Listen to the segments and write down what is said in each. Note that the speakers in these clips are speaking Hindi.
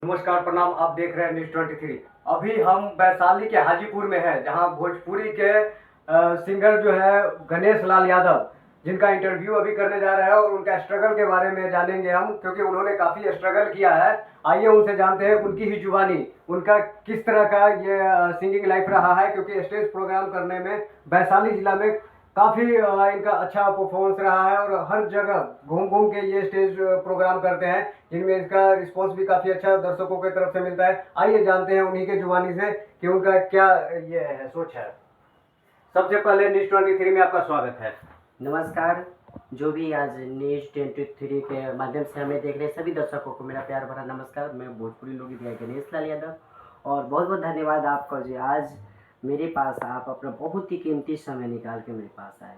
नमस्कार, प्रणाम। आप देख रहे हैं न्यूज़ 23। अभी हम वैशाली के हाजीपुर में हैं, जहां भोजपुरी के सिंगर जो है गणेश लाल यादव, जिनका इंटरव्यू अभी करने जा रहे हैं और उनका स्ट्रगल के बारे में जानेंगे हम, क्योंकि उन्होंने काफ़ी स्ट्रगल किया है। आइए उनसे जानते हैं उनकी ही जुबानी, उनका किस तरह का ये सिंगिंग लाइफ रहा है, क्योंकि स्टेज प्रोग्राम करने में वैशाली जिला में काफ़ी इनका अच्छा परफॉर्मेंस रहा है और हर जगह घूम घूम के ये स्टेज प्रोग्राम करते हैं, जिनमें इसका रिस्पॉन्स भी काफ़ी अच्छा दर्शकों की तरफ से मिलता है। आइए जानते हैं उन्हीं के जुबानी से कि उनका क्या ये है सोच है। सबसे पहले न्यूज़ 23 में आपका स्वागत है। नमस्कार। जो भी आज न्यूज 23 के माध्यम से हमें देख रहे सभी दर्शकों को मेरा प्यार भरा नमस्कार। मैं भोजपुरी लोकगीत गायक गणेश लाल यादव और बहुत बहुत धन्यवाद आपका जी, आज मेरे पास आप अपना बहुत ही कीमती समय निकाल के मेरे पास आए।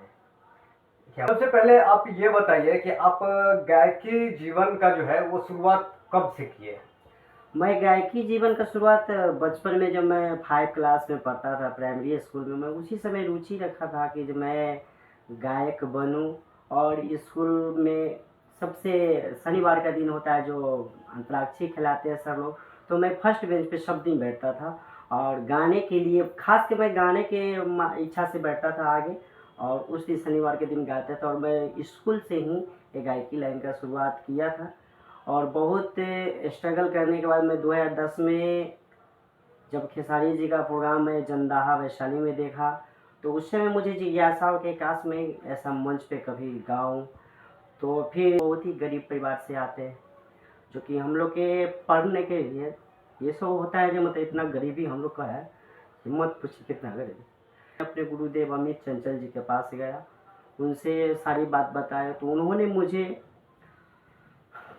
सबसे पहले आप ये बताइए कि आप गायकी जीवन का जो है वो शुरुआत कब से किए। मैं गायकी जीवन का शुरुआत बचपन में, जब मैं 5 क्लास में पढ़ता था प्राइमरी स्कूल में, मैं उसी समय रुचि रखा था कि जब मैं गायक बनूं। और स्कूल में सबसे शनिवार का दिन होता है जो अंतराक्षरी खिलाते हैं सर लोग, तो मैं फर्स्ट बेंच पे सब दिन बैठता था और गाने के लिए खास के मैं गाने के इच्छा से बैठता था आगे, और उस दिन शनिवार के दिन गाता था। और मैं स्कूल से ही एक गायकी लाइन का शुरुआत किया था और बहुत स्ट्रगल करने के बाद मैं 2010 में जब खेसारी जी का प्रोग्राम मैं जंदाहा वैशाली में देखा, तो उस समय मुझे जिज्ञासा हो कि काश मैं ऐसा मंच पे कभी गाऊं। तो फिर बहुत ही गरीब परिवार से आते हैं, जो कि हम लोग के पढ़ने के लिए ये सब होता है, जो मतलब इतना गरीबी हम लोग का है, हिम्मत पूछिए कितना गरीबी। अपने गुरुदेव अमित चंचल जी के पास गया, उनसे सारी बात बताया, तो उन्होंने मुझे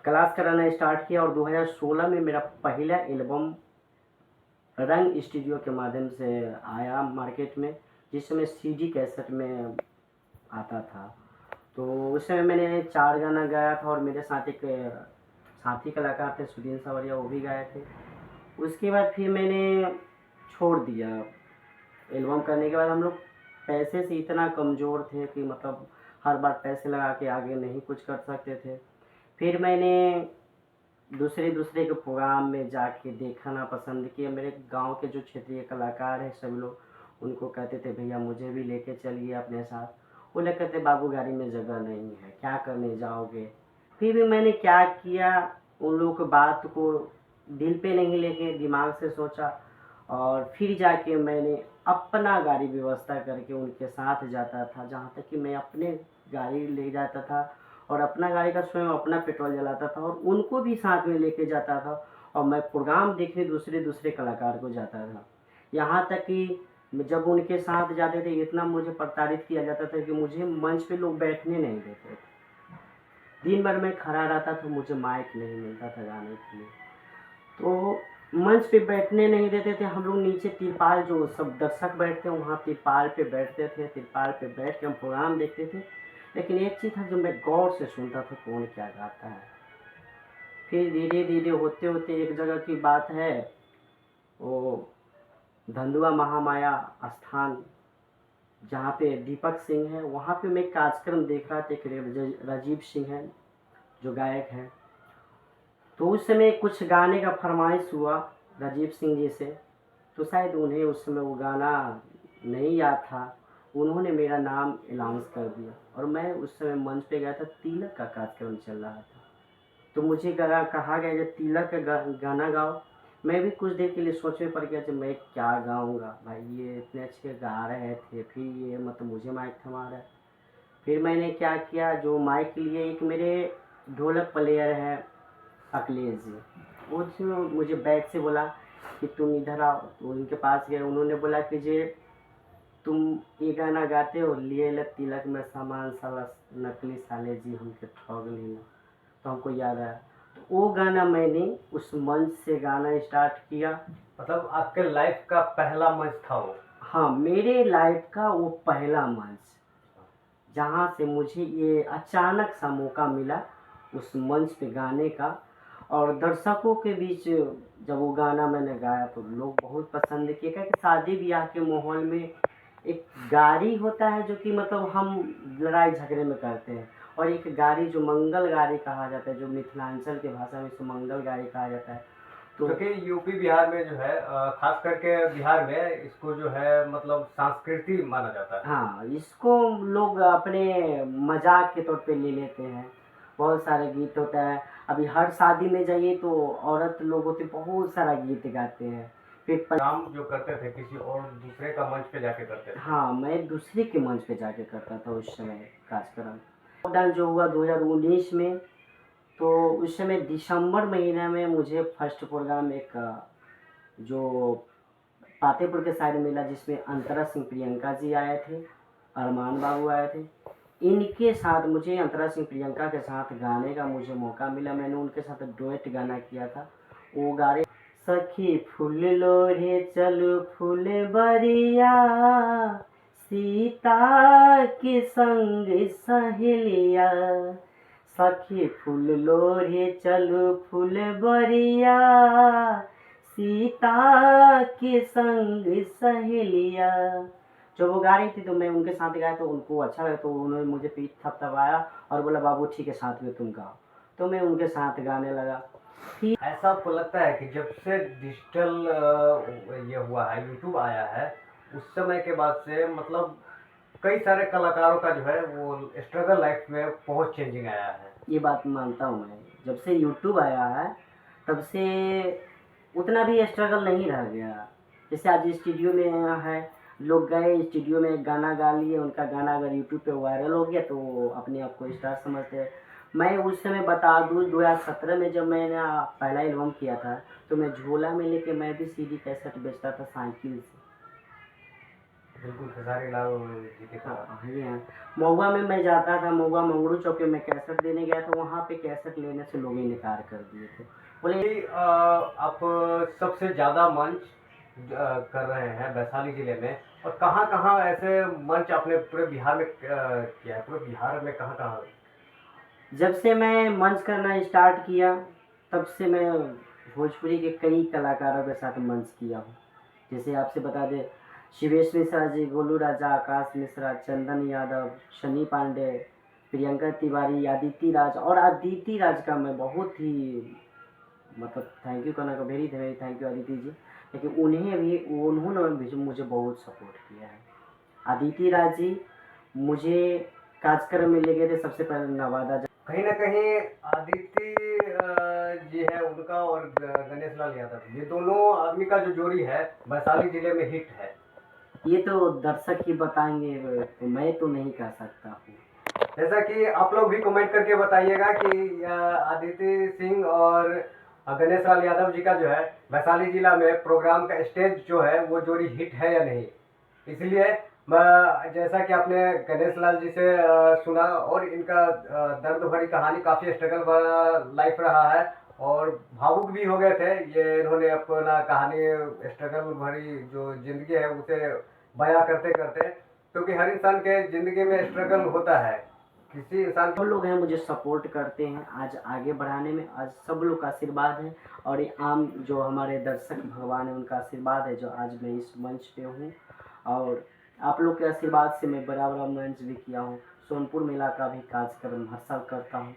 क्लास कराना स्टार्ट किया। और 2016 में मेरा पहला एल्बम रंग स्टूडियो के माध्यम से आया मार्केट में, जिस समय सीडी कैसेट में आता था। तो उस समय मैंने 4 गाना गाया था और मेरे साथ एक साथी कलाकार थे सुधीर सवरिया, वो भी गाए थे। उसके बाद फिर मैंने छोड़ दिया। एल्बम करने के बाद हम लोग पैसे से इतना कमज़ोर थे कि मतलब हर बार पैसे लगा के आगे नहीं कुछ कर सकते थे। फिर मैंने दूसरे दूसरे के प्रोग्राम में जाके देखना पसंद किया। मेरे गांव के जो क्षेत्रीय कलाकार हैं सभी लोग उनको कहते थे भैया मुझे भी लेके चलिए अपने साथ। वो लोग कहते बाबू गाड़ी में जगह नहीं है, क्या करने जाओगे। फिर भी मैंने क्या किया, उन लोगों की बात को दिल पे नहीं लेके दिमाग से सोचा और फिर जाके मैंने अपना गाड़ी व्यवस्था करके उनके साथ जाता था, जहाँ तक कि मैं अपने गाड़ी ले जाता था और अपना गाड़ी का स्वयं अपना पेट्रोल जलाता था और उनको भी साथ में लेके जाता था। और मैं प्रोग्राम देखने दूसरे दूसरे कलाकार को जाता था, यहाँ तक कि जब उनके साथ जाते थे इतना मुझे प्रताड़ित किया जाता था कि मुझे मंच पे लोग बैठने नहीं देते थे। दिन भर मैं खड़ा रहता था, मुझे माइक नहीं मिलता था गाने के लिए, तो मंच पे बैठने नहीं देते थे। हम लोग नीचे तिरपाल, जो सब दर्शक बैठते हैं वहाँ तिरपाल पे बैठते थे, तिरपाल पे बैठ के हम प्रोग्राम देखते थे। लेकिन एक चीज़ था जो मैं गौर से सुनता था, कौन क्या गाता है। फिर धीरे धीरे होते होते एक जगह की बात है, वो धंधुआ महामाया स्थान जहाँ पे दीपक सिंह है, वहाँ पे मैं कार्यक्रम देख रहा था। एक राजीव सिंह है जो गायक है, तो उस समय कुछ गाने का फरमाइश हुआ राजीव सिंह जी से, तो शायद उन्हें उस समय वो गाना नहीं याद था। उन्होंने मेरा नाम अनाउंस कर दिया और मैं उस समय मंच पे गया था, तिलक का कार्यक्रम चल रहा था। तो मुझे कहा गया जब तिलक का गाना गाओ। मैं भी कुछ देर के लिए सोच में पड़ गया जब मैं क्या गाऊंगा, भाई ये इतने अच्छे गा रहे थे, फिर ये मतलब मुझे माइक थमा रहा है। फिर मैंने क्या किया, जो माइक के लिए एक मेरे ढोलक प्लेयर है अखिलेश जी, वो मुझे बैग से बोला कि तुम इधर आओ, तो उनके पास गए। उन्होंने बोला कि जे तुम ये गाना गाते हो, लिए ल तिलक में सामान साला नकली साले जी हमके ठग लेना। तो हमको याद आया, तो वो गाना मैंने उस मंच से गाना स्टार्ट किया। मतलब आपके लाइफ का पहला मंच था वो? हाँ, मेरे लाइफ का वो पहला मंच, जहाँ से मुझे ये अचानक सा मौका मिला उस मंच पे गाने का। और दर्शकों के बीच जब वो गाना मैंने गाया तो लोग बहुत पसंद किए, क्योंकि शादी ब्याह के माहौल में एक गाड़ी होता है जो कि मतलब हम लड़ाई झगड़े में करते हैं, और एक गाड़ी जो मंगल गाड़ी कहा जाता है, जो मिथिलांचल के भाषा में इसे मंगल गाड़ी कहा जाता है, तो क्योंकि यूपी बिहार में जो है खास करके बिहार में इसको जो है मतलब संस्कृति माना जाता है। हाँ, इसको लोग अपने मजाक के तौर पे ले लेते हैं। बहुत सारे गीत होता है, अभी हर शादी में जाइए तो औरत लोग होते बहुत सारा गीत गाते हैं। फिर काम जो करते थे किसी और दूसरे का मंच पे जाके करते थे। हाँ, मैं दूसरे के मंच पे जाके करता था उस समय कार्यक्रम। लॉकडाउन जो हुआ 2019 में, तो उस समय दिसंबर महीना में मुझे फर्स्ट प्रोग्राम एक जो पातेपुर के साइड मिला, जिसमें अंतरा सिंह प्रियंका जी आए थे, अरमान बाबू आए थे। इनके साथ मुझे अंतरा सिंह प्रियंका के साथ गाने का मुझे मौका मिला। मैंने उनके साथ डुएट गाना किया था। वो गा रहे सखी फूल लोरे चलो फूल बरिया, सीता के संग सहेलिया। सखी फूल लोरे चलो फूल बरिया, सीता के संग सहेलिया। जब वो गा रही थी तो मैं उनके साथ गाया, तो उनको अच्छा लगा, तो उन्होंने मुझे पीठ थपथपाया और बोला बाबू ठीक है साथ में तुम गाओ। तो मैं उनके साथ गाने लगा। ऐसा आपको लगता है कि जब से डिजिटल ये हुआ है, यूट्यूब आया है, उस समय के बाद से मतलब कई सारे कलाकारों का जो है वो स्ट्रगल लाइफ में बहुत चेंजिंग आया है। ये बात मानता हूँ मैं, जब से यूट्यूब आया है तब से उतना भी स्ट्रगल नहीं रह गया। जैसे आज स्टूडियो में है, लोग गए स्टूडियो में गाना गा लिए, उनका गाना अगर यूट्यूब पे वायरल हो गया तो वो अपने आप को स्टार समझते हैं। मैं उस समय बता दूँ 2017 में जब मैंने पहला एल्बम किया था, तो मैं झोला में लेके मैं भी सीडी कैसेट बेचता था साइकिल से। बिल्कुल खेसारी लाल जी के साथ। हाँ, ये है। महुआ में मैं जाता था, महुआ मंगरू चौक पे मैं कैसेट देने गया था, वहाँ पे कैसेट लेने से लोग इनकार कर दिए थे, बोले कि, आप सबसे ज़्यादा मंच कर रहे हैं वैशाली जिले में, और कहाँ कहाँ ऐसे मंच आपने पूरे बिहार में किया है? पूरे बिहार में कहाँ कहाँ? जब से मैं मंच करना स्टार्ट किया तब से मैं भोजपुरी के कई कलाकारों के साथ मंच किया हूँ। जैसे आपसे बता दें, शिवेश मिश्रा जी, गोलू राजा, आकाश मिश्रा, चंदन यादव, शनि पांडे, प्रियंका तिवारी, अदिति राज। और अदिति राज का मैं बहुत ही मतलब थैंक यू करना, very very thank you Aditi ji. लेकिन उन्होंने भी मुझे बहुत सपोर्ट किया है। अदिति राज जी मुझे कार्यक्रम में ले गए थे सबसे पहले नवादा। कहीं ना कहीं आदित्य जी है उनका और गणेश लाल यादव, ये दोनों आदमी का जो जोड़ी है वैशाली जिले में हिट है। ये तो दर्शक ही बताएंगे, तो मैं तो नहीं कह सकता हूँ। जैसा कि आप लोग भी कमेंट करके बताइएगा कि आदित्य सिंह और गणेश लाल यादव जी का जो है वैशाली जिला में प्रोग्राम का स्टेज जो है वो जोड़ी हिट है या नहीं। इसलिए जैसा कि आपने गणेश लाल जी से सुना, और इनका दर्द भरी कहानी, काफ़ी स्ट्रगल वाला लाइफ रहा है और भावुक भी हो गए थे ये। इन्होंने अपना कहानी, स्ट्रगल भरी जो जिंदगी है उसे बयां करते करते, क्योंकि हर इंसान के ज़िंदगी में स्ट्रगल होता है। किसी इंसान सब लोग हैं मुझे सपोर्ट करते हैं आज आगे बढ़ाने में, आज सब लोग का आशीर्वाद है। और ये आम जो हमारे दर्शक भगवान है उनका आशीर्वाद है जो आज मैं इस मंच पे हूँ। और आप लोग के आशीर्वाद से मैं बड़ा बड़ा मंच भी किया हूँ। सोनपुर मेला का भी कार्यक्रम हर साल करता हूँ।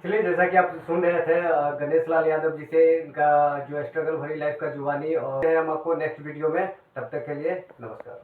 चलिए, जैसा कि आप सुन रहे थे गणेश लाल यादव जी से इनका जो स्ट्रगल भरी लाइफ का जुबानी, और हम आपको नेक्स्ट वीडियो में, तब तक के लिए नमस्कार।